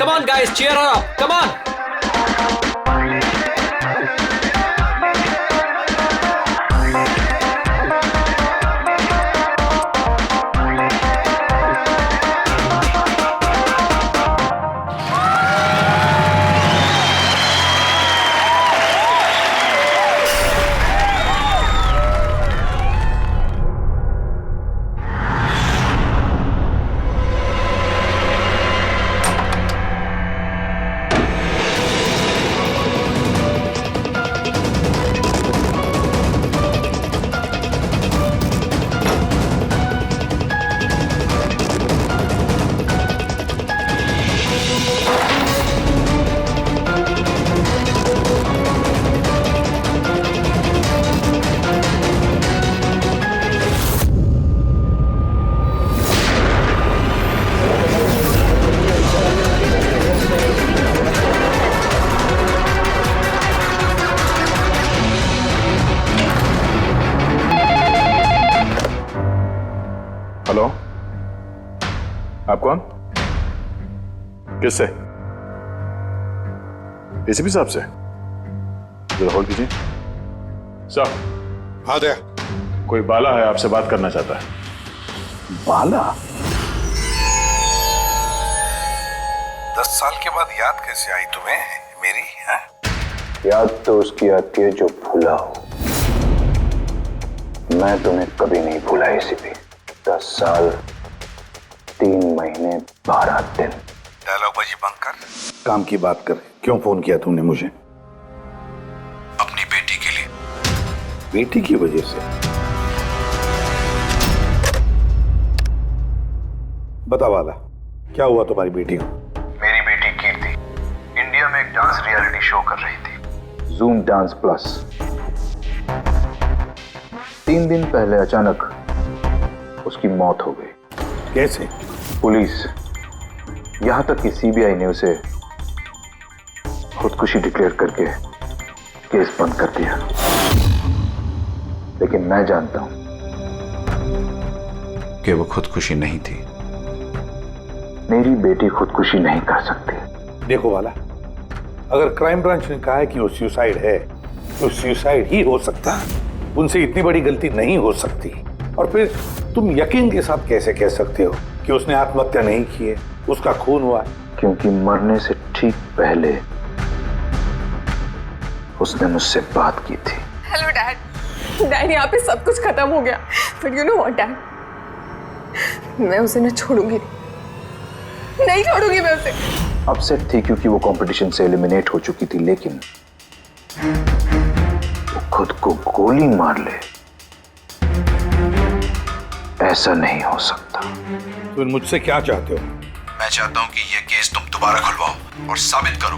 come on guys, cheer her up, come on. Hello, आप कौन? किससे? एसीपी साहब से? जरा होल्ड कीजिए। सर। हाँ दया। कोई बाला है, आपसे बात करना चाहता है। बाला? 10 साल के बाद याद कैसे आई तुम्हें मेरी? है? याद तो उसकी आती है जो भूला हो। मैं तुम्हें कभी नहीं भूला एसीपी। 10 साल 3 महीने 12 दिन। डायलॉग बाजी बंद कर। काम की बात कर। क्यों फोन किया तुमने मुझे? अपनी बेटी के लिए। बेटी की वजह से? बता वाला, क्या हुआ तुम्हारी बेटी को? मेरी बेटी कीर्ति इंडिया में एक डांस रियलिटी शो कर रही थी, जूम डांस प्लस। 3 दिन पहले अचानक उसकी मौत हो गई। कैसे? पुलिस, यहां तक कि सीबीआई ने उसे खुदकुशी डिक्लेयर करके केस बंद कर दिया। लेकिन मैं जानता हूं कि वो खुदकुशी नहीं थी। मेरी बेटी खुदकुशी नहीं कर सकती। देखो वाला, अगर क्राइम ब्रांच ने कहा है कि वो सुसाइड है तो सुसाइड ही हो सकता है। उनसे इतनी बड़ी गलती नहीं हो सकती। और फिर तुम यकीन के साथ कैसे कह सकते हो कि उसने आत्महत्या नहीं की है, उसका खून हुआ है? क्योंकि मरने से ठीक पहले उसने मुझसे बात की थी। Hello dad. डैड, यहाँ पे सब कुछ खत्म हो गया। But you know what dad, मैं उसे न छोड़ूंगी। नहीं छोड़ूंगी मैं उसे। अपसेट थी क्योंकि वो कंपटीशन से एलिमिनेट हो चुकी थी, लेकिन वो खुद को गोली मार ले, ऐसा नहीं हो सकता। तुम मुझसे क्या चाहते हो? मैं चाहता हूं कि यह केस तुम दोबारा खुलवाओ और साबित करो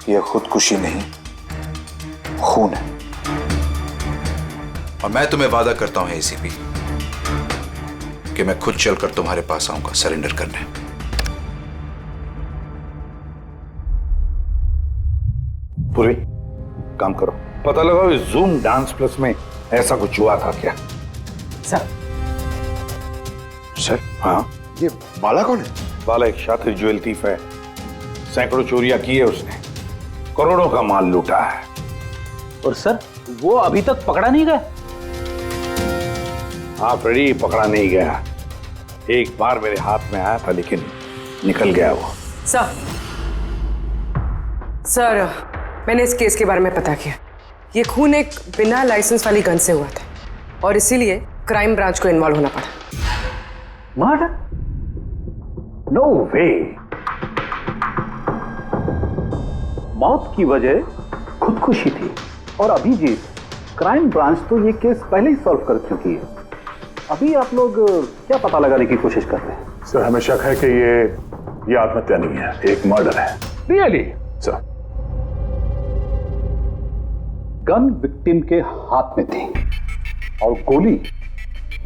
यह खुदकुशी नहीं, खून है। और मैं तुम्हें वादा करता हूं एसीपी कि मैं खुद चलकर तुम्हारे पास आऊंगा सरेंडर करने। पूरी काम करो, पता लगाओ इस जूम डांस प्लस में ऐसा कुछ हुआ था क्या? सर। सर? हाँ, ये बाला कौन है? बाला एक शातिर ज्वेल थीफ है। सैकड़ों चोरियां की है उसने, करोड़ों का माल लूटा है। और सर, वो अभी तक पकड़ा नहीं गया? हाँ फ्रेडी, पकड़ा नहीं गया। एक बार मेरे हाथ में आया था लेकिन निकल गया वो। सर, मैंने इस केस के बारे में पता किया। ये खून एक बिना लाइसेंस वाली गन से हुआ था और इसीलिए क्राइम ब्रांच को इन्वॉल्व होना पड़ा। मर्डर? नो वे। मौत की वजह खुदकुशी थी और अभिजीत, क्राइम ब्रांच तो ये केस पहले ही सॉल्व कर चुकी है। अभी आप लोग क्या पता लगाने की कोशिश कर रहे हैं? सर, हमें शक है कि ये आत्महत्या नहीं है, एक मर्डर है। रियली? सर, गन विक्टिम के हाथ में थी और गोली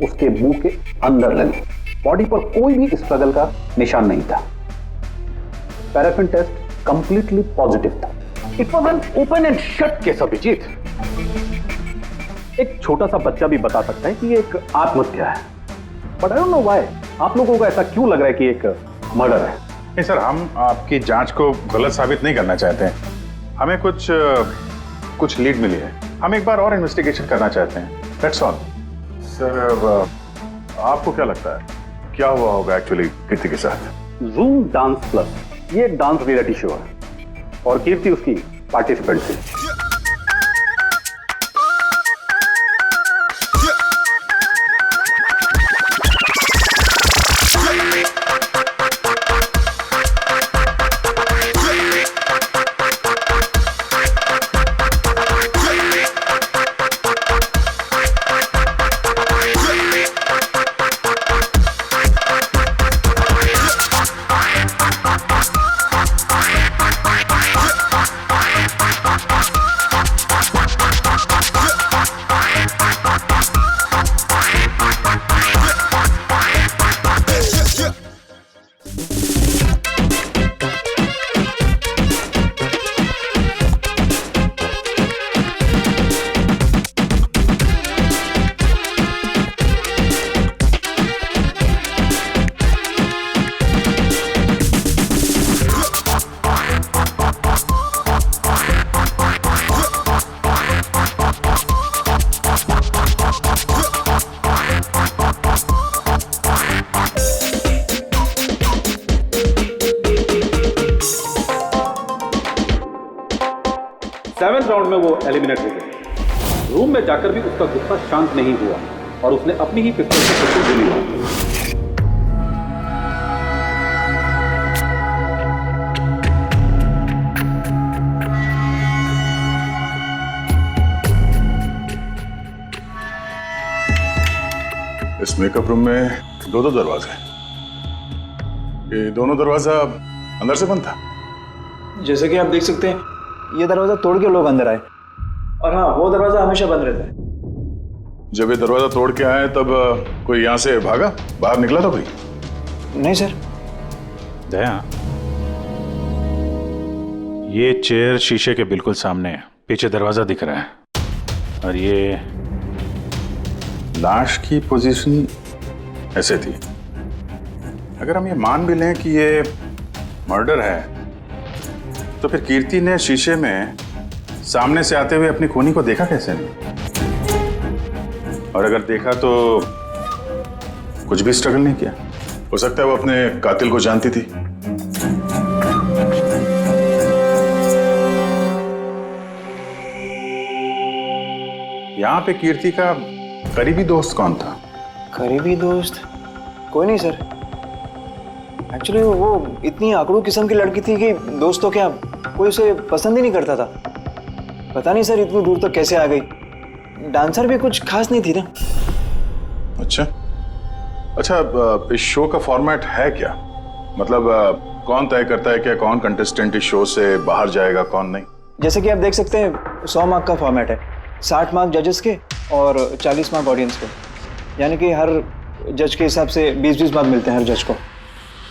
उसके मुंह के अंदर लगी। बॉडी पर कोई भी स्ट्रगल का निशान नहीं था। पैराफिन टेस्ट कंप्लीटली पॉजिटिव था। It was an open and shut case Abhijeet. एक छोटा सा बच्चा भी बता सकता है कि ये एक आत्महत्या है। But I don't know why आप लोगों को ऐसा क्यों लग रहा है कि एक मर्डर है। नहीं सर, हम आपकी जांच को गलत साबित नहीं करना चाहते हैं। हमें कुछ लीड मिली है, हम एक बार और इन्वेस्टिगेशन करना चाहते हैं, दैट्स ऑल। सर आपको क्या लगता है क्या हुआ होगा एक्चुअली कीर्ति के साथ? जूम डांस प्लस ये एक डांस रियलिटी शो है और कीर्ति उसकी पार्टिसिपेंट थी। सेवेंथ राउंड में वो एलिमिनेट हो गई। रूम में जाकर भी उसका गुस्सा शांत नहीं हुआ और उसने अपनी ही पिस्तौल से खुद को गोली मारी। इस मेकअप रूम में दो दरवाजे हैं। ये दोनों दरवाजा अंदर से बंद था। जैसे कि आप देख सकते हैं ये दरवाजा तोड़ के लोग अंदर आए, और हाँ वो दरवाजा हमेशा बंद रहता है। जब ये दरवाजा तोड़ के आए तब कोई यहाँ से भागा, बाहर निकला था कोई? नहीं सर। दया, ये चेयर शीशे के बिल्कुल सामने है, पीछे दरवाजा दिख रहा है, और ये लाश की पोजीशन ऐसे थी। अगर हम ये मान भी लें कि ये मर्डर है तो फिर कीर्ति ने शीशे में सामने से आते हुए अपनी खूनी को देखा कैसे नहीं? और अगर देखा तो कुछ भी स्ट्रगल नहीं किया। हो सकता है वो अपने कातिल को जानती थी। यहां पे कीर्ति का करीबी दोस्त कौन था? करीबी दोस्त कोई नहीं सर। एक्चुअली वो इतनी आकड़ू किस्म की लड़की थी कि दोस्त तो क्या कोई उसे पसंद ही नहीं करता था। पता नहीं सर इतनी दूर तक कैसे आ गई। डांसर भी कुछ खास नहीं थी ना। अच्छा, इस शो का फॉर्मेट है क्या? मतलब कौन तय करता है क्या कौन कंटेस्टेंट इस शो से बाहर जाएगा कौन नहीं? जैसे कि आप देख सकते हैं 100 मार्क का फॉर्मेट है, 60 मार्क जजेस के और 40 मार्क ऑडियंस के। यानी कि हर जज के हिसाब से 20-20 मार्क मिलते हैं हर जज को।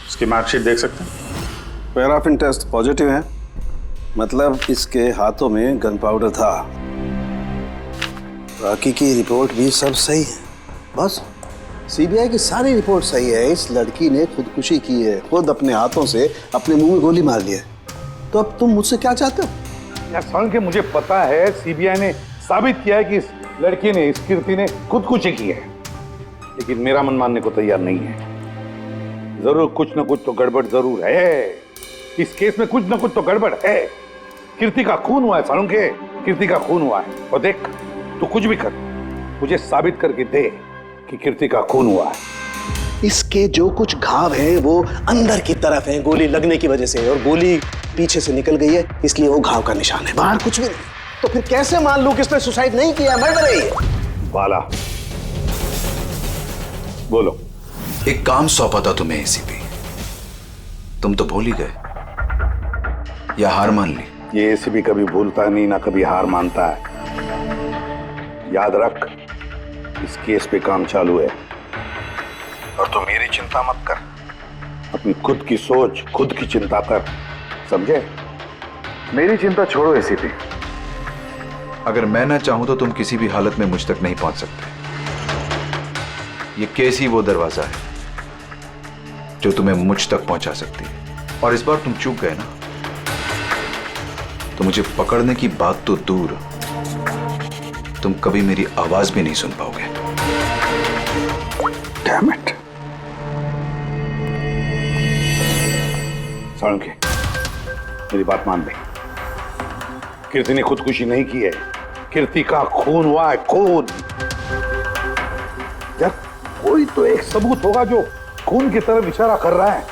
इसकी मार्कशीट देख सकते हैं। पैराफिन टेस्ट पॉजिटिव है, मतलब इसके हाथों में गन पाउडर था। बाकी की रिपोर्ट भी सब सही है। बस सीबीआई की सारी रिपोर्ट सही है। इस लड़की ने खुदकुशी की है, खुद अपने हाथों से अपने मुंह में गोली मार ली है। तो अब तुम मुझसे क्या चाहते हो? यार सुन के मुझे पता है सीबीआई ने साबित किया है कि इस लड़की ने, इस कीर्ति ने खुदकुशी की है, लेकिन मेरा मन मानने को तैयार नहीं है। जरूर कुछ ना कुछ तो गड़बड़ जरूर है। इस केस में कुछ ना कुछ तो गड़बड़ है। कीर्ति का खून हुआ है सारुण के, कीर्ति का खून हुआ है। और देख तू कुछ भी कर, मुझे साबित करके दे कि कीर्ति का खून हुआ है। इसके जो कुछ घाव हैं वो अंदर की तरफ हैं, गोली लगने की वजह से, और गोली पीछे से निकल गई है, इसलिए वो घाव का निशान है, बाहर कुछ भी नहीं। तो फिर कैसे मान लूं कि इसने सुसाइड नहीं किया, मर्डर है ये? बाला बोलो। एक काम सौंपा था तुम्हें एसीपी, तुम तो भूल ही गए या हार मान ली? ये एसीपी कभी भूलता नहीं ना कभी हार मानता है। याद रख, इस केस पे काम चालू है और तू मेरी चिंता मत कर, अपनी खुद की सोच, खुद की चिंता कर, समझे? मेरी चिंता छोड़ो एसीपी। अगर मैं ना चाहूं तो तुम किसी भी हालत में मुझ तक नहीं पहुंच सकते। ये केस ही वो दरवाजा है जो तुम्हें मुझ तक पहुंचा सकती है। और इस बार तुम चूक गए ना, तो मुझे पकड़ने की बात तो दूर, तुम कभी मेरी आवाज भी नहीं सुन पाओगे। Damn it. साळुंखे, मेरी बात मान ले। कीर्ति ने खुदकुशी नहीं की है, कीर्ति का खून हुआ है, खून। यार कोई तो एक सबूत होगा जो खून की तरफ इशारा कर रहा है।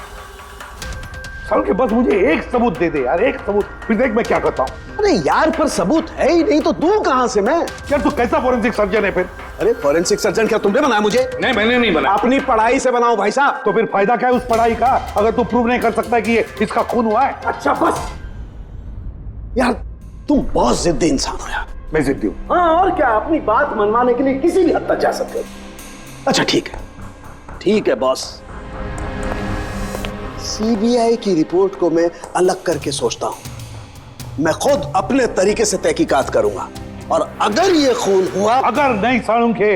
साळुंखे बस मुझे एक सबूत दे दे यार, एक सबूत, फिर देख मैं क्या करता हूं। अरे यार पर सबूत है ही नहीं तो दूं कहां से मैं? यार तू कैसा फोरेंसिक सर्जन है फिर? अरे फोरेंसिक सर्जन क्या तुमने बनाया मुझे? नहीं, मैंने नहीं बनाया। अपनी पढ़ाई से बनाओ भाई साहब। तो फिर फायदा क्या है उस पढ़ाई का अगर तू प्रूव नहीं कर सकता कि ये इसका खून हुआ है? अच्छा बस यार, तुम बहुत जिद्दी इंसान हो यार। मैं जिद्दी हूं। हाँ और क्या, अपनी बात मनवाने के लिए किसी भी हद तक जा सकते हो। अच्छा ठीक है, ठीक है बॉस। सीबीआई की रिपोर्ट को मैं अलग करके सोचता हूं। मैं खुद अपने तरीके से तहकीकात करूंगा और अगर ये खून हुआ। अगर नहीं साळुंखे,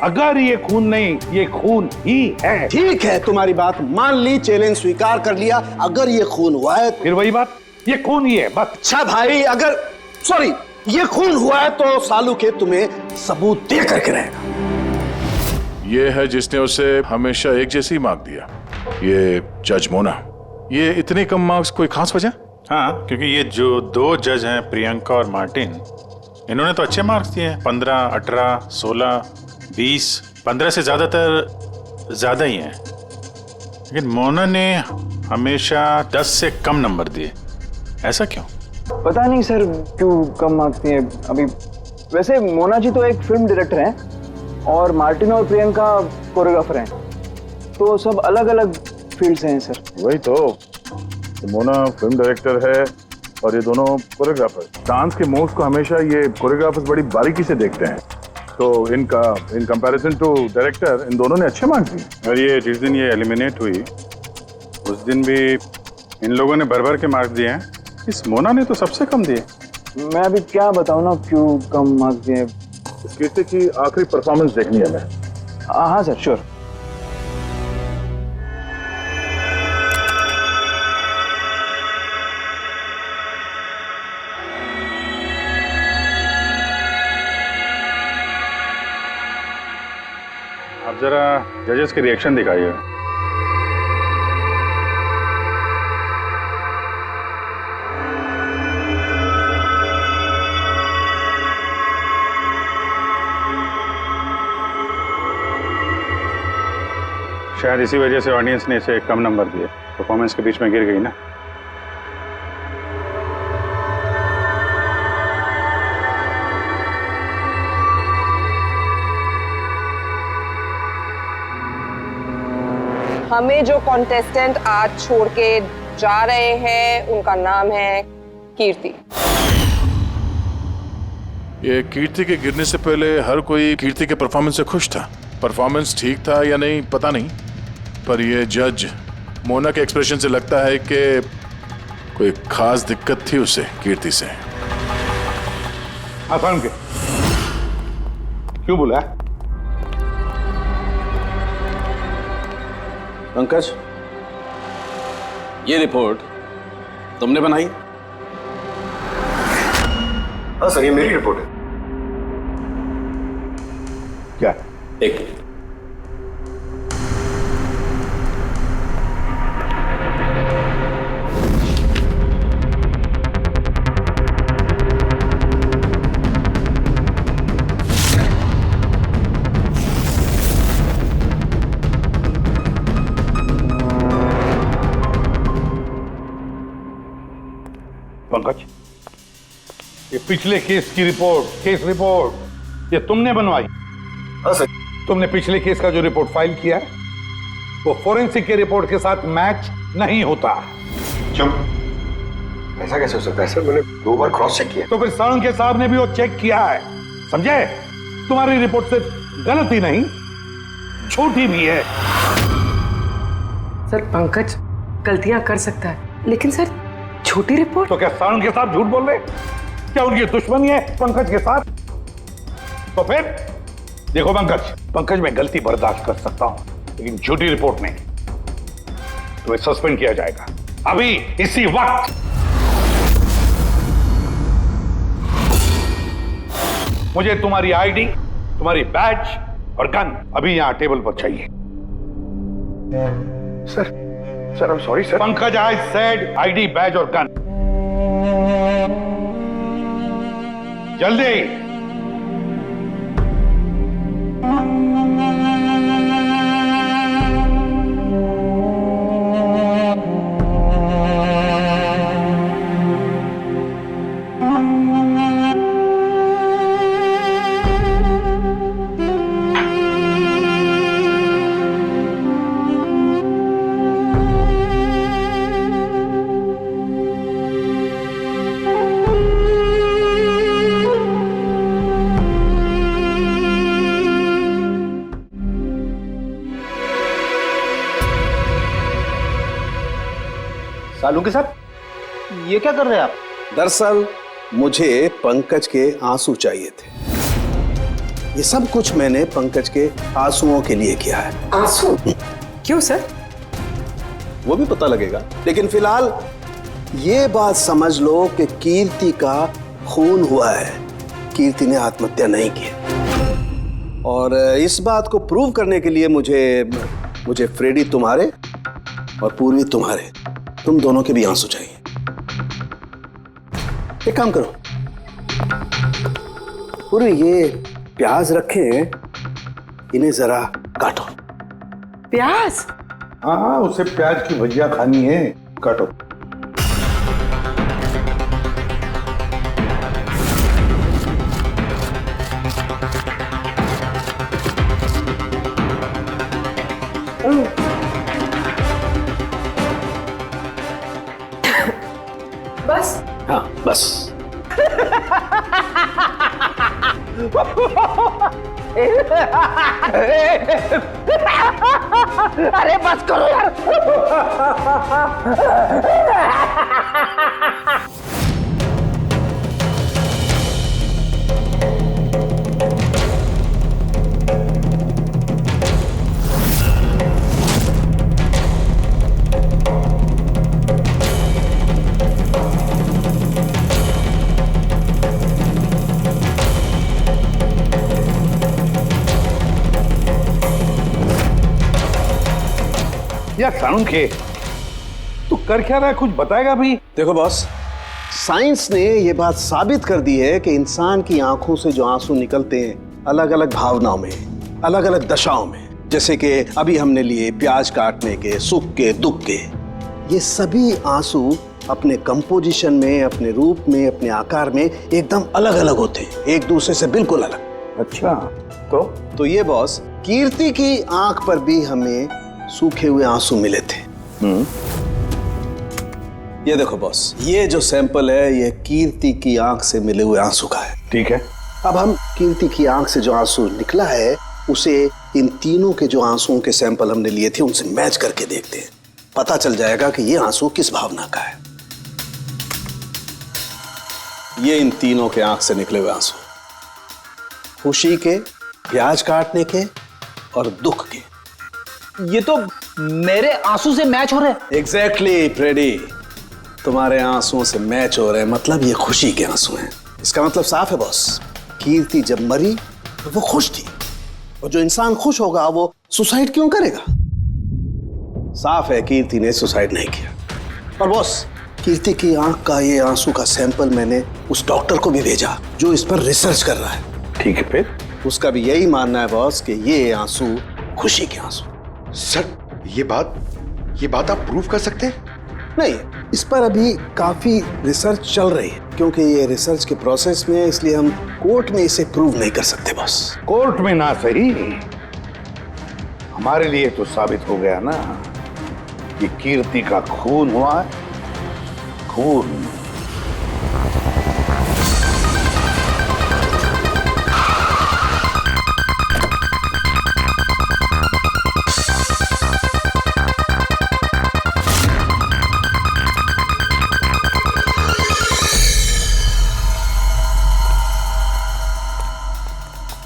अगर ये खून नहीं, ये खून ही है। ठीक है, तुम्हारी बात मान ली, चैलेंज स्वीकार कर लिया। अगर ये खून हुआ है फिर वही बात, ये खून ही है बस। अच्छा भाई, अगर सॉरी ये खून हुआ है तो साळुंखे तुम्हें सबूत दे करके रहेगा। ये है जिसने उसे हमेशा एक जैसी मार्क दिया, ये जज मोना। ये इतने कम मार्क्स कोई खास वजह? हाँ, क्योंकि ये जो दो जज हैं, प्रियंका और मार्टिन, इन्होंने तो अच्छे मार्क्स दिए हैं, 15, 18, 16, 20, 15 से ज्यादातर ज्यादा ही हैं। लेकिन मोना ने हमेशा 10 से कम नंबर दिए, ऐसा क्यों? पता नहीं सर क्यों कम मार्क्स दिए अभी। वैसे मोना जी तो एक फिल्म डायरेक्टर हैं और मार्टिन और प्रियंका कोरियोग्राफर हैं, तो सब अलग अलग फील्ड से हैं सर। वही तो मोना फिल्म डायरेक्टर है और ये दोनों कोरियोग्राफर। डांस के मूव्स को हमेशा ये कोरियोग्राफर्स बड़ी बारीकी से देखते हैं, तो इन कंपैरिजन टू डायरेक्टर इन दोनों ने अच्छे मार्क्स दिए। और ये जिस दिन ये एलिमिनेट हुई उस दिन भी इन लोगों ने भर भर के मार्क्स दिए हैं, इस मोना ने तो सबसे कम दिए। मैं अभी क्या बताऊं ना क्यों कम मार्क्स दिए। इस कीर्ति की आखिरी परफॉर्मेंस देखनी है मैं। हाँ सर श्योर। आप जरा जजेस के रिएक्शन दिखाइए। शायद इसी वजह से ऑडियंस ने इसे कम नंबर दिए, परफॉर्मेंस के बीच में गिर गई ना। हमें जो कॉन्टेस्टेंट आज छोड़ के जा रहे हैं उनका नाम है कीर्ति। ये कीर्ति के गिरने से पहले हर कोई कीर्ति के परफॉर्मेंस से खुश था। परफॉर्मेंस ठीक था या नहीं पता नहीं, पर ये जज मोना के एक्सप्रेशन से लगता है कि कोई खास दिक्कत थी उसे कीर्ति से। आसान के क्यों बोला? पंकज, ये रिपोर्ट तुमने बनाई? हाँ सर, ये मेरी रिपोर्ट है। क्या? एक मिनट। पंकज, ये पिछले केस की रिपोर्ट, केस रिपोर्ट ये तुमने बनवाई? हाँ सर। तुमने पिछले केस का जो रिपोर्ट फाइल किया है वो फोरेंसिक के रिपोर्ट के साथ मैच नहीं होता। क्यों? ऐसा कैसे हो सकता है सर? मैंने 2 बार क्रॉस चेक किया। तो फिर साळुंखे साहब ने भी वो चेक किया है, समझे? तुम्हारी रिपोर्ट सिर्फ गलत ही नहीं, झूठी भी है। सर पंकज गलतियां कर सकता है, लेकिन सर छोटी रिपोर्ट। तो क्या साळुंखे साहब झूठ बोल रहे? क्या उनकी दुश्मनी है पंकज के साथ? तो फिर देखो पंकज मैं गलती बर्दाश्त कर सकता हूं, लेकिन झूठी रिपोर्ट नहीं। तुम्हें सस्पेंड किया जाएगा, अभी इसी वक्त। मुझे तुम्हारी आईडी, तुम्हारी बैज और गन अभी यहां टेबल पर चाहिए। Sir I am sorry sir. Pankaj, I said ID, badge और गन। जल्दी। सालुंके साहब, ये क्या कर रहे हैं आप? दरअसल मुझे पंकज के आंसू चाहिए थे। ये सब कुछ मैंने पंकज के आंसुओं के लिए किया है। आंसू? क्यों सर? वो भी पता लगेगा, लेकिन फिलहाल ये बात समझ लो कि कीर्ति का खून हुआ है। कीर्ति ने आत्महत्या नहीं की। और इस बात को प्रूव करने के लिए मुझे फ्रेडी तुम्हारे और पूर्वी तुम्हारे, तुम दोनों के भी आंसू चाहिए। एक काम करो, पूरी ये प्याज रखे हैं, इन्हें जरा काटो। प्याज? हाँ, उसे प्याज की भजिया खानी है, काटो। बस? हाँ बस। अरे बस करो यार। यार सालुंके, तू कर क्या रहा है, कुछ बताएगा भी? देखो बॉस, साइंस ने ये बात साबित कर दी है कि इंसान की आंखों से जो आंसू निकलते हैं अलग अलग भावनाओं में, अलग अलग दशाओं में, जैसे कि अभी हमने लिए प्याज काटने के, सुख के, दुख के, ये सभी आंसू अपने कंपोजिशन में, अपने रूप में, अपने आकार में एकदम अलग अलग होते हैं, एक दूसरे से बिल्कुल अलग। अच्छा, तो ये बॉस, कीर्ति की आंख पर भी हमें सूखे हुए आंसू मिले थे। ये देखो बॉस, ये जो सैंपल है ये कीर्ति की आंख से मिले हुए आंसू का है। ठीक है। अब हम कीर्ति की आंख से जो आंसू निकला है उसे इन तीनों के जो आंसुओं के सैंपल हमने लिए थे उनसे मैच करके देखते हैं, पता चल जाएगा कि ये आंसू किस भावना का है। ये इन तीनों के आंख से निकले हुए आंसू, खुशी के, प्याज काटने के और दुख के। ये तो मेरे आंसू से मैच हो रहे हैं। एग्जैक्टली फ्रेडी, तुम्हारे आंसुओं से मैच हो रहे हैं, मतलब ये खुशी के आंसू हैं। इसका मतलब साफ है बॉस, कीर्ति जब मरी तो वो खुश थी, और जो इंसान खुश होगा वो सुसाइड क्यों करेगा? साफ है कीर्ति ने सुसाइड नहीं किया। और बॉस, कीर्ति की आंख का ये आंसू का सैंपल मैंने उस डॉक्टर को भी भेजा जो इस पर रिसर्च कर रहा है। ठीक है, फिर उसका भी यही मानना है बॉस कि ये आंसू खुशी के आंसू। सर, ये बात आप प्रूव कर सकते हैं? नहीं, इस पर अभी काफी रिसर्च चल रही है, क्योंकि ये रिसर्च के प्रोसेस में है, इसलिए हम कोर्ट में इसे प्रूव नहीं कर सकते बॉस। कोर्ट में ना सही, हमारे लिए तो साबित हो गया ना कि कीर्ति का खून हुआ है। खून।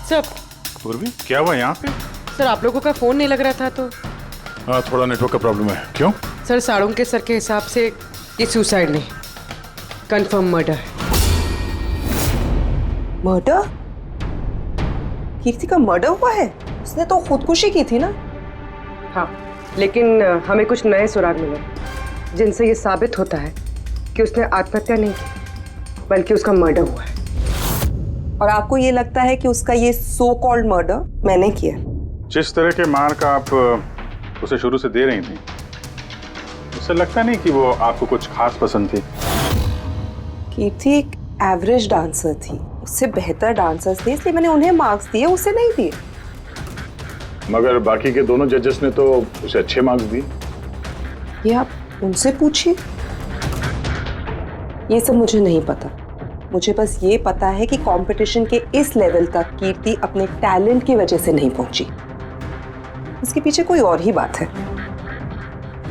सर, पूर्वी, क्या हुआ यहाँ पे? सर आप लोगों का फोन नहीं लग रहा था तो। हाँ, थोड़ा नेटवर्क का प्रॉब्लम है। क्यों? सर साड़ोंके सर के हिसाब से ये सुसाइड नहीं, कंफर्म मर्डर है। मर्डर? कीर्ति का मर्डर हुआ है? उसने तो खुदकुशी की थी ना? हाँ, लेकिन हमें कुछ नए सुराग मिले जिनसे ये साबित होता है कि उसने आत्महत्या नहीं की बल्कि उसका मर्डर हुआ है। और आपको ये लगता है कि उसका ये सो कॉल्ड मर्डर मैंने किया? जिस तरह के मार्क आप उसे शुरू से दे रही थी, उससे लगता नहीं कि वो आपको कुछ खास पसंद थी। कीर्ति एक एवरेज डांसर थी, उससे बेहतर डांसर्स थे, इसलिए मैंने उन्हें मार्क्स दिए, उसे नहीं दिए। मगर बाकी के दोनों जजेस ने तो उसे अच्छे मार्क्स दिए। ये आप उनसे पूछिए, ये सब मुझे नहीं पता। मुझे बस ये पता है कि कंपटीशन के इस लेवल तक कीर्ति अपने टैलेंट की वजह से नहीं पहुंची। इसके पीछे कोई और ही बात है।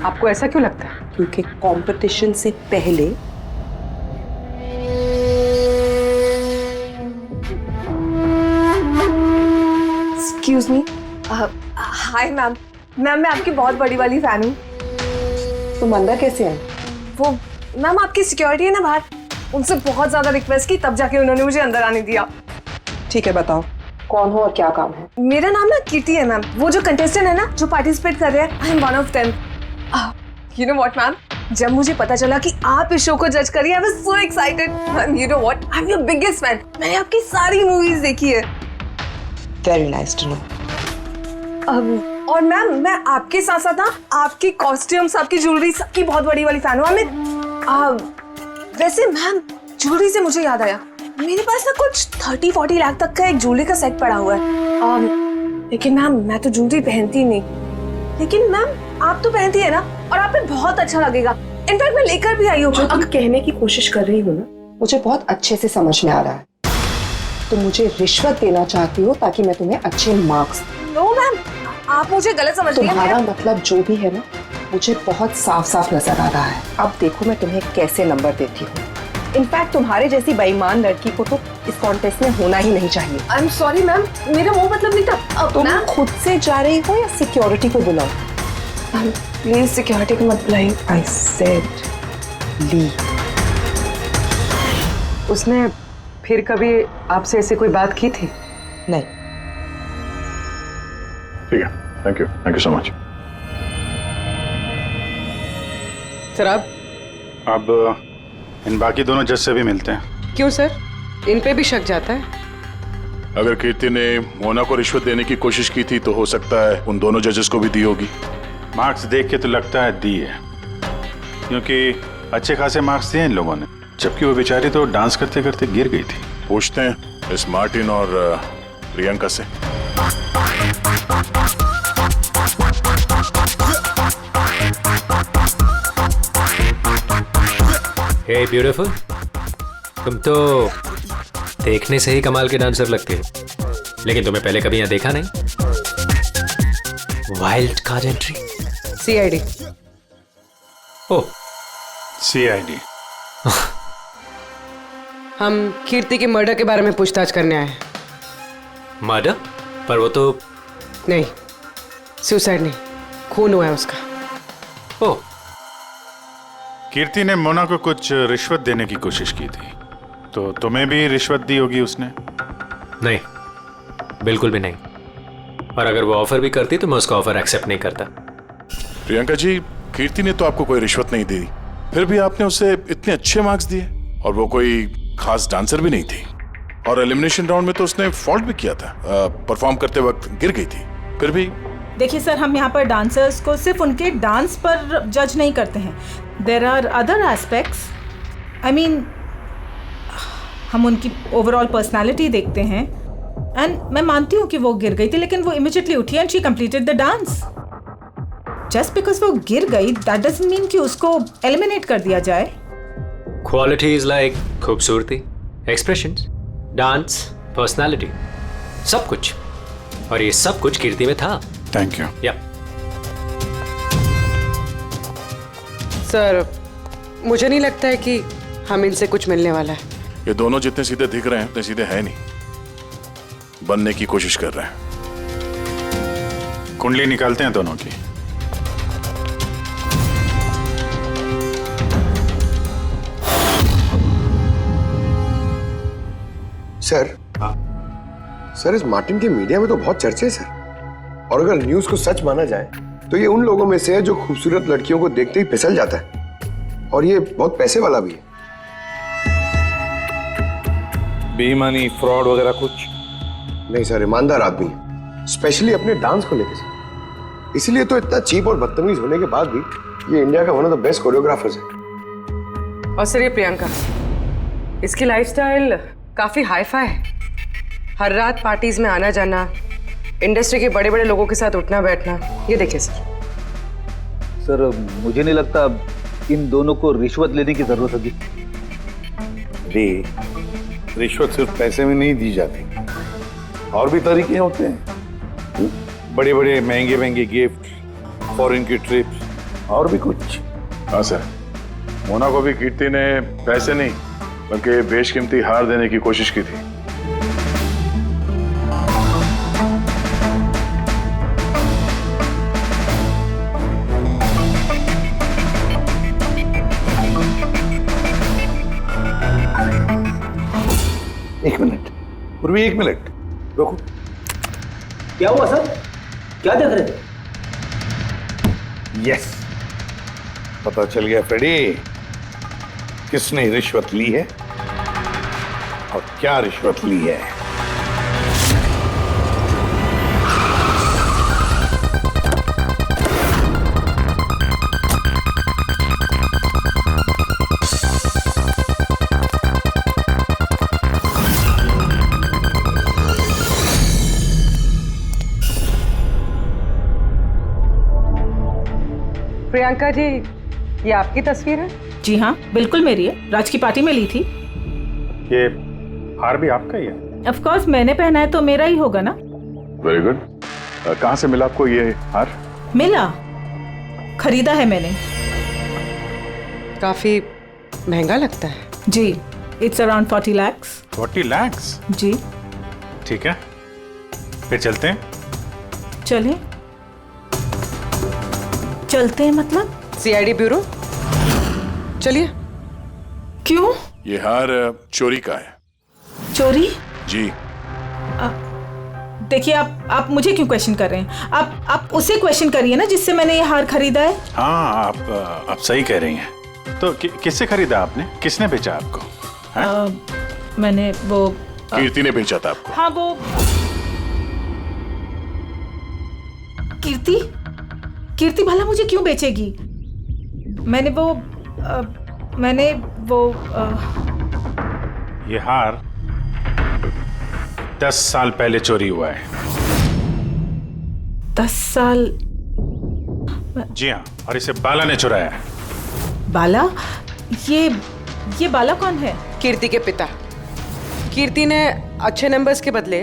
आपको ऐसा क्यों लगता है? क्योंकि कंपटीशन से पहले excuse me, hi ma'am. Ma'am मैं आपकी बहुत बड़ी वाली फैन हूँ। तुम अंदर कैसे आए? वो मैम आपकी सिक्योरिटी है ना बाहर, उनसे बहुत ज्यादा रिक्वेस्ट की तब जाके उन्होंने मुझे अंदर आने दिया। ठीक है, बताओ कौन हो और क्या काम है? मेरा नाम ना कीर्ति है मैम। वो जो कंटेस्टेंट है ना जो पार्टिसिपेट कर रहे हैं, I am one of them. You know what ma'am, जब मुझे पता चला कि आप इस शो को जज करिए, I was so excited. Ma'am you know what, I am your biggest fan. मैंने आपकी सारी मूवीज देखी है। Very nice to know. और मैम मैं आपके साथ साथ ना आपकी कॉस्ट्यूम्स, आपकी ज्वेलरी, सबकी बहुत बड़ी वाली फैन हूँ। वैसे मैम ज्वेलरी से मुझे याद आया, मेरे पास ना कुछ 30-40 लाख तक का एक ज्वेलरी का सेट पड़ा हुआ है। लेकिन मैम मैं तो ज्वेलरी पहनती नहीं। लेकिन मैम आप तो पहनती है ना, और आप पे बहुत अच्छा लगेगा। इनफैक्ट मैं लेकर भी आई हूँ। जो तुम कहने की कोशिश कर रही हो ना, मुझे बहुत अच्छे से समझ में आ रहा है। तुम मुझे रिश्वत देना चाहती हो ताकि मैं तुम्हें अच्छे मार्क्स। नो मैम, आप मुझे गलत समझ रही हैं। तुम्हारा मतलब जो भी है ना, मुझे बहुत साफ साफ नजर आ रहा है। अब देखो मैं तुम्हें कैसे नंबर देती हूँ। इनफैक्ट तुम्हारे जैसी बेईमान लड़की को तो इस कॉन्टेस्ट में होना ही नहीं चाहिए। आई एम सॉरी मैम, मेरा वो मतलब नहीं था। तुम खुद से जा रही हो या सिक्योरिटी को बुलाओ? प्लीज सिक्योरिटी को मत बुलाइए। आई सेड ली। उसने फिर कभी आपसे ऐसी कोई बात की थी? नहीं। ठीक है, thank you so much. Sir अब इन बाकी दोनों जज से भी मिलते हैं। क्यों सर, इन पे भी शक जाता है? अगर कीर्ति ने मोना को रिश्वत देने की कोशिश की थी तो हो सकता है उन दोनों जजेस को भी दी होगी। मार्क्स देख के तो लगता है दी है, क्योंकि अच्छे खासे मार्क्स दिए इन लोगों ने, जबकि वो बेचारी तो डांस करते करते गिर गई थी। पूछते हैं इस मार्टिन और प्रियंका से। हे ब्यूटीफुल, तुम तो देखने से ही कमाल के डांसर लगती हो, लेकिन तुम्हें पहले कभी यहाँ देखा नहीं। Wild card entry, CID। ओह, CID। हम कीर्ति के मर्डर के बारे में पूछताछ करने आए हैं। मर्डर? पर वो तो नहीं, सुसाइड नहीं, खून हुआ है उसका। ओह, कीर्ति ने मोना को कुछ रिश्वत देने की कोशिश की थी, तो तुम्हें भी रिश्वत दी होगी उसने? नहीं, बिल्कुल भी नहीं। और अगर वो ऑफर भी करती तो मैं उसका ऑफर एक्सेप्ट नहीं करता। प्रियंका जी, कीर्ति ने तो आपको कोई रिश्वत नहीं दी, फिर भी आपने उसे इतने अच्छे मार्क्स दिए, और वो कोई खास डांसर भी नहीं थी, और एलिमिनेशन राउंड में तो उसने फॉल्ट भी किया था, परफॉर्म करते वक्त गिर गई थी, फिर भी। देखिए सर, हम यहाँ पर डांसर्स को सिर्फ उनके डांस पर जज नहीं करते हैं। There are other aspects. I mean, हम उनकी ओवरऑल पर्सनालिटी देखते हैं। एंड मैं मानती हूँ कि वो गिर गई थी, लेकिन वो इमीडिएटली उठी and she completed the dance. Just because वो गिर गई दैट डजंट मीन कि उसको एलिमिनेट कर दिया जाए। क्वालिटीज लाइक खूबसूरती, एक्सप्रेशंस, डांस, पर्सनालिटी, सब कुछ, और ये सब कुछ कीर्ति में था। Thank you. या सर, मुझे नहीं लगता है कि हम इनसे कुछ मिलने वाला है। ये दोनों जितने सीधे दिख रहे हैं उतने सीधे हैं नहीं, बनने की कोशिश कर रहे हैं। कुंडली निकालते हैं दोनों की। सर, सर इस मार्टिन के मीडिया में तो बहुत चर्चे हैं सर, और अगर न्यूज को सच माना जाए तो ये उन लोगों में से है जो खूबसूरत लड़कियों को देखते ही फिसल जाता है, और ये बहुत पैसे वाला भी है। बेईमानी, फ्रॉड वगैरह कुछ नहीं सर, ईमानदार आदमी है, स्पेशली अपने डांस को लेकर सर। इसीलिए तो इतना चीप और बदतमीज होने के बाद भी ये इंडिया का one of the best choreographers है। और सर ये प्रियंका, इसकी लाइफस्टाइल काफी हाई फाई है। हर रात पार्टीज में आना जाना, इंडस्ट्री के बड़े बड़े लोगों के साथ उठना बैठना। ये देखिए सर, मुझे नहीं लगता इन दोनों को रिश्वत लेने की जरूरत होगी। रिश्वत सिर्फ पैसे में नहीं दी जाती, और भी तरीके होते हैं। बड़े बड़े महंगे महंगे गिफ्ट, फॉरेन की ट्रिप्स, और भी कुछ। हाँ सर, मोना को भी कीर्ति ने पैसे नहीं बल्कि बेशकीमती हार देने की कोशिश की थी। एक मिनट पूर्वी, एक मिनट रुको। क्या हुआ सर? क्या देख रहे थे? यस, पता चल गया फ्रेडी, किसने रिश्वत ली है और क्या रिश्वत ली है। प्रियंका जी, ये आपकी तस्वीर है? जी हाँ, बिल्कुल मेरी है। राज की पार्टी में ली थी। ये हार भी आपका ही है? ऑफ कोर्स, मैंने पहना है तो मेरा ही होगा ना। Very good. कहाँ से मिला आपको ये हार? मिला, खरीदा है मैंने। काफी महंगा लगता है। जी, इट्स अराउंड 40 lakhs। 40 लाख? जी। ठीक है, फिर चलते हैं। चलें? चलते हैं मतलब? CID bureau. चलिए। क्यों? ये हार चोरी का है। चोरी? जी। देखिए, आप मुझे क्यों क्वेश्चन कर रहे हैं? आप उसे क्वेश्चन करिए ना जिससे मैंने ये हार खरीदा है। हाँ, आप सही कह रही हैं। तो किससे खरीदा आपने? किसने बेचा आपको? मैंने वो कीर्ति ने बेचा था आपको। हाँ, वो कीर्ति भला मुझे क्यों बेचेगी? मैंने वो ये हार 10 साल पहले चोरी हुआ है। 10 साल? जी हाँ, और इसे बाला ने चुराया है। बाला? ये बाला कौन है? कीर्ति के पिता। कीर्ति ने अच्छे नंबर्स के बदले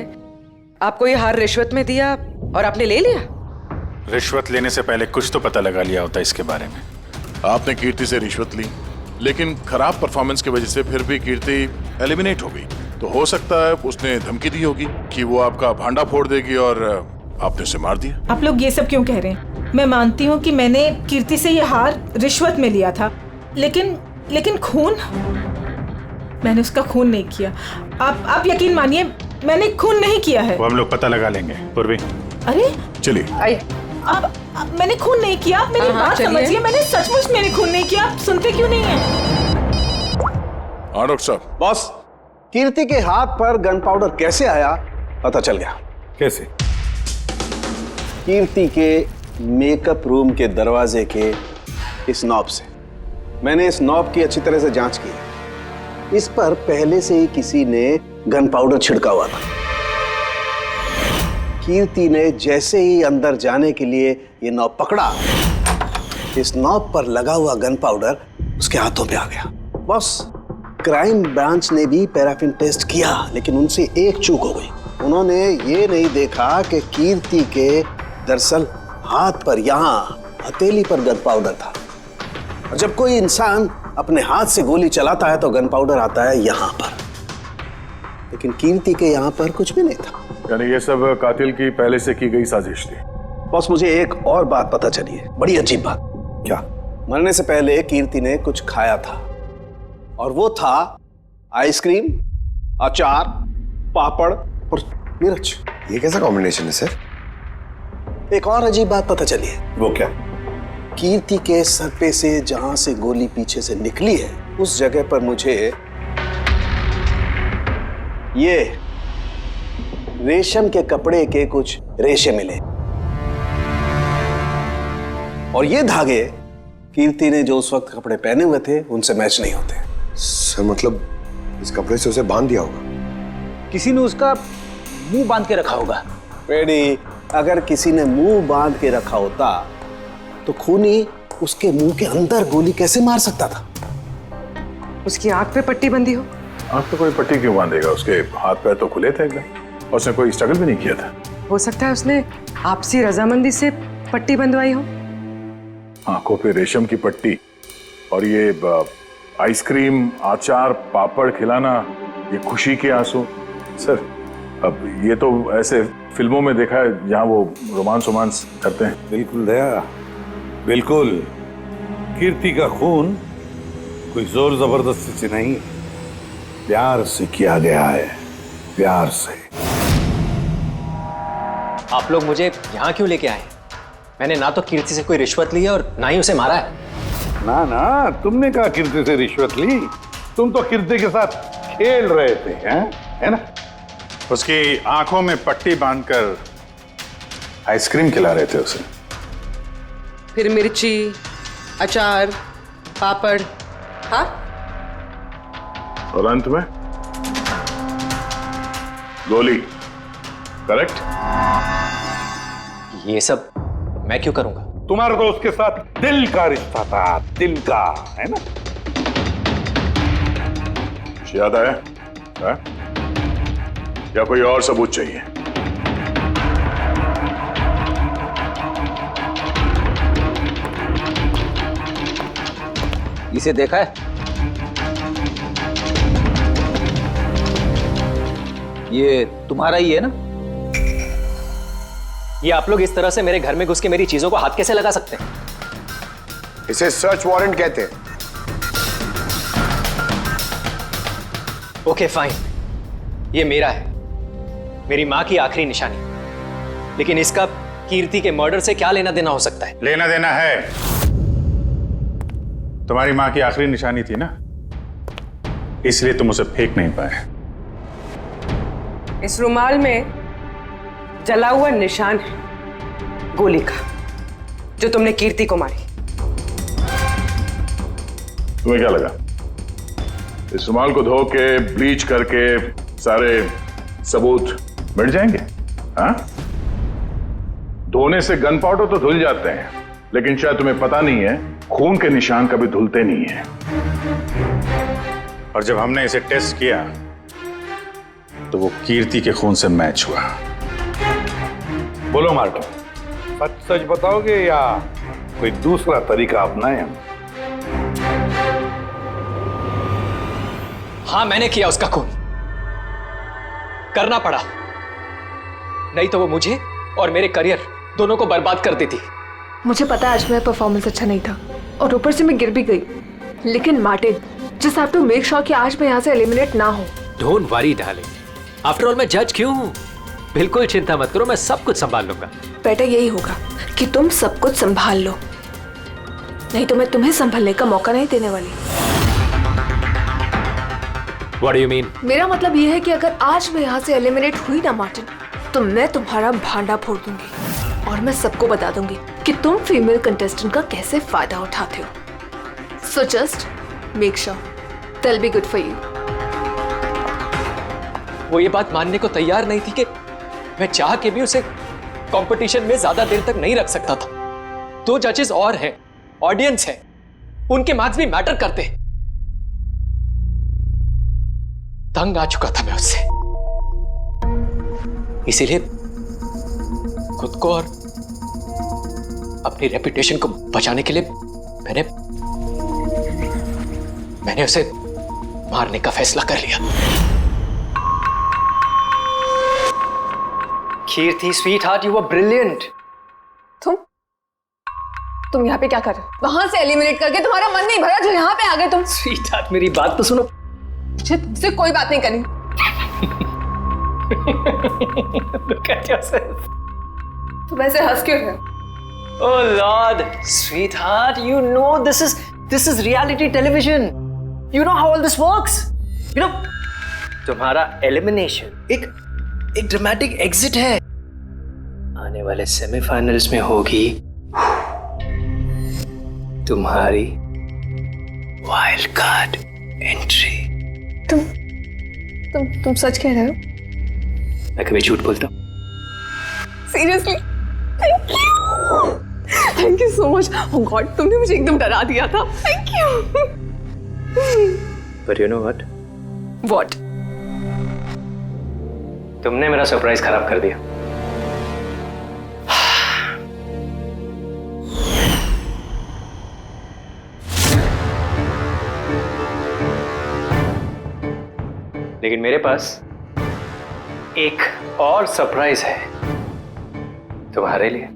आपको ये हार रिश्वत में दिया और आपने ले लिया। रिश्वत लेने से पहले कुछ तो पता लगा लिया होता इसके बारे में। आपने कीर्ति से रिश्वत ली, लेकिन खराब परफॉर्मेंस की वजह से फिर भी कीर्ति एलिमिनेट हो गई। तो हो सकता है उसने धमकी दी होगी कि वो आपका भांडा फोड़ देगी और आपने उसे मार दिया। आप लोग ये सब क्यों कह रहे हैं? मैं मानती हूँ कि मैंने कीर्ति से ये हार रिश्वत में लिया था, लेकिन खून? मैंने उसका खून नहीं किया। आप यकीन मानिए, मैंने खून नहीं किया है। वो हम लोग पता लगा लेंगे। पूर्वी, अरे चलिए। आइए। अब मैंने खून नहीं किया। आप मेरी बात समझिए, मैंने सचमुच मैंने खून नहीं किया। आप सुनते क्यों नहीं हैं? हाँ डॉक्टर साहब। बॉस, कीर्ति के हाथ पर गन पाउडर कैसे आया पता चल गया। कैसे? कीर्ति के मेकअप रूम के दरवाजे के इस नॉब से। मैंने इस नॉब की अच्छी तरह से जांच की। इस पर पहले से ही किसी ने गन पाउडर छिड़का हुआ था। कीर्ति ने जैसे ही अंदर जाने के लिए ये नॉब पकड़ा, इस नॉब पर लगा हुआ गन पाउडर उसके हाथों पे आ गया। बॉस, क्राइम ब्रांच ने भी पैराफिन टेस्ट किया, लेकिन उनसे एक चूक हो गई। उन्होंने ये नहीं देखा कि कीर्ति के दरअसल हाथ पर यहाँ हथेली पर गन पाउडर था। और जब कोई इंसान अपने हाथ से गोली चलाता है तो गन पाउडर आता है यहाँ पर, लेकिन कीर्ति के यहाँ पर कुछ भी नहीं था। यानी ये सब कातिल की पहले से की गई साजिश थी। बॉस, मुझे एक और बात पता चली है, बड़ी अजीब बात। क्या? मरने से पहले कीर्ति ने कुछ खाया था, और वो था आइसक्रीम, अचार पापड़ और मिर्च। ये कैसा कॉम्बिनेशन है सर? एक और अजीब बात पता चली है। वो क्या? कीर्ति के सर पे से जहां से गोली पीछे से निकली है उस जगह पर मुझे ये रेशम के कपड़े के कुछ रेशे मिले और ये धागे कीर्ति ने जो उस वक्त कपड़े पहने हुए थे उनसे मैच नहीं होते। सर मतलब इस कपड़े से उसे बांध दिया होगा? किसी ने उसका मुंह बांध के रखा होगा। पेडी, अगर किसी ने मुंह बांध के रखा होता तो खूनी उसके मुंह के अंदर गोली कैसे मार सकता था? उसकी आंख पे पट्टी बंधी हो। आंख पे कोई पट्टी क्यों बांधेगा? उसके हाथ पैर तो खुले थे एकदम और उसने कोई स्ट्रगल भी नहीं किया था। हो सकता है उसने आपसी रजामंदी से पट्टी बंधवाई हो। आंखों पे रेशम की पट्टी और ये आइसक्रीम, अचार, पापड़ खिलाना, ये खुशी के आंसू। सर अब ये तो ऐसे फिल्मों में देखा है जहां वो रोमांस करते हैं। बिल्कुल दया, बिल्कुल। कीर्ति का खून कोई जोर जबरदस्ती से नहीं, प्यार से किया गया है, प्यार से। आप लोग मुझे यहाँ क्यों लेके आए? मैंने ना तो कीर्ति से कोई रिश्वत ली है और ना ही उसे मारा है। ना ना, तुमने कहा कीर्ति से रिश्वत ली? तुम तो कीर्ति के साथ खेल रहे थे, हैं? है ना? उसकी आंखों में पट्टी बांधकर आइसक्रीम खिला रहे थे उसे। फिर मिर्ची, अचार, पापड़, हाँ? और अंत में गोली। करेक्ट? ये सब मैं क्यों करूंगा? तुम्हारा तो उसके साथ दिल का रिश्ता था, दिल का, है ना? याद आया? है? या कोई और सबूत चाहिए? इसे देखा है? ये तुम्हारा ही है ना? ये आप लोग इस तरह से मेरे घर में घुस के मेरी चीजों को हाथ कैसे लगा सकते हैं? इसे सर्च वारंट कहते हैं। ओके फाइन, ये मेरा है, मेरी मां की आखिरी निशानी। लेकिन इसका कीर्ति के मर्डर से क्या लेना देना हो सकता है? लेना देना है। तुम्हारी मां की आखिरी निशानी थी ना, इसलिए तुम उसे फेंक नहीं पाए। इस रुमाल में जला हुआ निशान है गोली का, जो तुमने कीर्ति को मारी। तुम्हें क्या लगा इस रुमाल को धो के ब्लीच करके सारे सबूत मिट जाएंगे? हाँ? धोने से गन पाउडर तो धुल जाते हैं, लेकिन शायद तुम्हें पता नहीं है खून के निशान कभी धुलते नहीं है। और जब हमने इसे टेस्ट किया तो वो कीर्ति के खून से मैच हुआ। बोलो मार्टिन, सच सच बताओगे या कोई दूसरा तरीका अपनाएं हम? हाँ, मैंने किया उसका खून, करना पड़ा, नहीं तो वो मुझे और मेरे करियर दोनों को बर्बाद कर देती। मुझे पता है आज मेरा परफॉर्मेंस अच्छा नहीं था और ऊपर से मैं गिर भी गई, लेकिन Martin, just have to make sure कि आज मैं यहाँ से एलिमिनेट ना हो। Don't worry darling, after all मैं जज क्यों हूँ? बिल्कुल चिंता मत करो, मैं सब कुछ संभाल लूंगा। बेटा यही होगा कि तुम सब कुछ संभाल लो, नहीं तो मैं तुम्हें संभालने का मौका नहीं देने वाली। What do you mean? मेरा मतलब ये है कि अगर आज मैं यहाँ से एलिमिनेट हुई ना मार्टिन, तो मैं तुम्हारा भांडा फोड़ दूंगी और मैं सबको बता दूंगी कि तुम फीमेल कंटेस्टेंट का कैसे फायदा उठाते हो। So just make sure that will be good for you. वो ये बात मानने को तैयार नहीं थी कि मैं चाह के भी उसे कंपटीशन में ज्यादा देर तक नहीं रख सकता था। 2 जजेस और हैं, ऑडियंस है, उनके मार्क्स भी मैटर करते हैं। तंग आ चुका था मैं उससे, इसीलिए खुद को और अपनी रेपुटेशन को बचाने के लिए मैंने उसे मारने का फैसला कर लिया। कीर्ति स्वीटहार्ट, यू वर ब्रिलियंट। तुम यहाँ पे क्या कर रहे हो? वहां से एलिमिनेट करके तुम्हारा मन नहीं भरा जो यहाँ पे आ गए तुम? स्वीटहार्ट, मेरी बात तो सुनो। मुझे तुमसे कोई बात नहीं करनी। Look at yourself. तुम ऐसे हंस क्यों रहे हो? Oh Lord, sweetheart, you know this is reality television. You know how all this works. You know, तुम्हारा एलिमिनेशन एक ड्रामेटिक एग्जिट है। आने वाले सेमीफाइनल्स में होगी तुम्हारी वाइल्ड कार्ड एंट्री। तुम सच कह रहे हो? मैं कभी झूठ बोलता हूँ? Seriously? Thank you so much. Oh God, तुमने मुझे एकदम डरा दिया था। Thank you. But you know what? What? तुमने मेरा सरप्राइज खराब कर दिया। लेकिन मेरे पास एक और सरप्राइज है तुम्हारे लिए।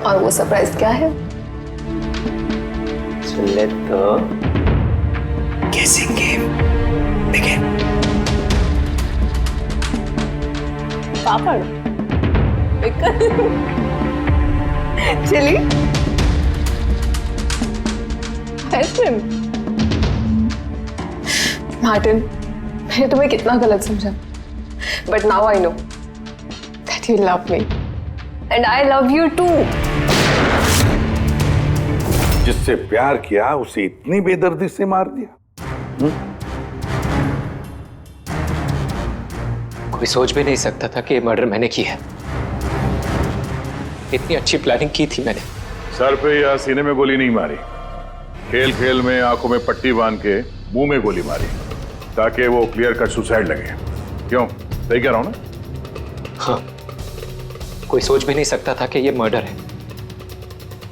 और वो सरप्राइज क्या है? So let the guessing game begin. Papad, chilli, ice cream. Martin, मैंने तुम्हें कितना गलत समझा, but now I know that you love me and I love you too. जिससे प्यार किया उसे इतनी बेदर्दी से मार दिया। कोई सोच भी नहीं सकता था कि ये मर्डर मैंने किया है। इतनी अच्छी प्लानिंग की थी मैंने। सर पे या सीने में गोली नहीं मारी, खेल खेल में आंखों में पट्टी बांध के मुंह में गोली मारी ताकि वो क्लियर कट सुसाइड लगे। क्यों, सही कह रहा हूं ना? हाँ, कोई सोच भी नहीं सकता था कि ये मर्डर है।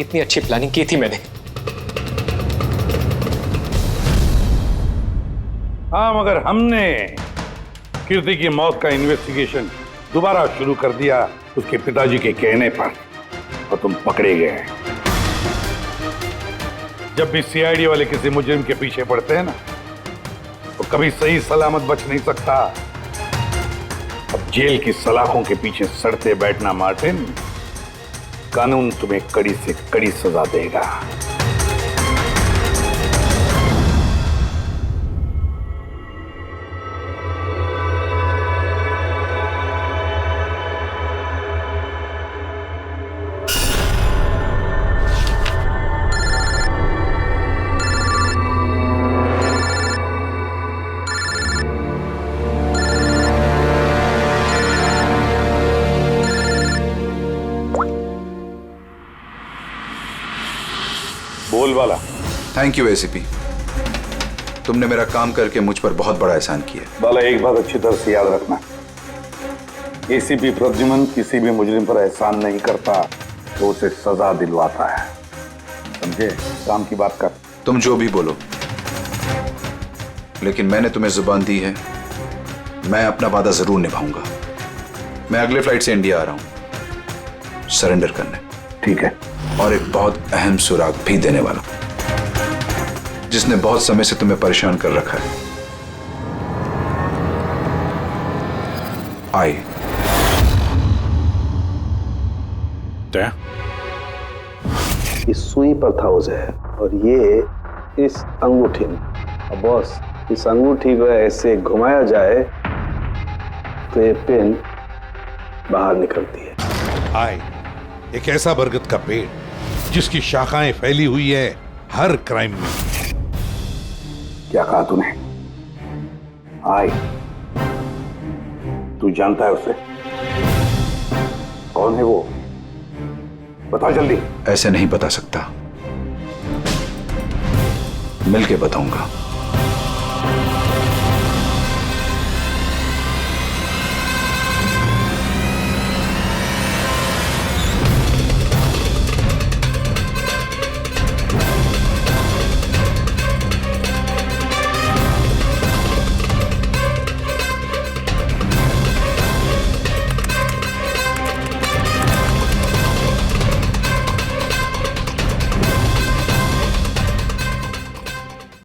इतनी अच्छी प्लानिंग की थी मैंने। हाँ, मगर हमने कीर्ति की मौत का इन्वेस्टिगेशन दोबारा शुरू कर दिया उसके पिताजी के कहने पर, और तुम पकड़े गए। जब भी सीआईडी वाले किसी मुजरिम के पीछे पड़ते हैं ना, तो कभी सही सलामत बच नहीं सकता। अब जेल की सलाखों के पीछे सड़ते बैठना मार्टिन, कानून तुम्हें कड़ी से कड़ी सजा देगा। बोल वाला। थैंक यू एसीपी, तुमने मेरा काम करके मुझ पर बहुत बड़ा एहसान किया। बाला, एक बात अच्छी तरह से याद रखना, एसीपी प्रद्युमन किसी भी मुजरिम पर एहसान नहीं करता, तो उसे सजा दिलवाता है। समझे? काम की बात कर। तुम जो भी बोलो, लेकिन मैंने तुम्हें जुबान दी है, मैं अपना वादा जरूर निभाऊंगा। मैं अगले फ्लाइट से इंडिया आ रहा हूं सरेंडर करने। ठीक है। और एक बहुत अहम सुराग भी देने वाला, जिसने बहुत समय से तुम्हें परेशान कर रखा है। आई इस सुई पर था उसे, और ये इस अंगूठी में। अब बॉस, इस अंगूठी को ऐसे घुमाया जाए तो ये पिन बाहर निकलती है। आए, एक ऐसा बरगद का पेड़ जिसकी शाखाएं फैली हुई है हर क्राइम में। क्या कहा तूने? आए, तू जानता है उसे? कौन है वो? बता जल्दी। ऐसे नहीं बता सकता, मिलके बताऊंगा।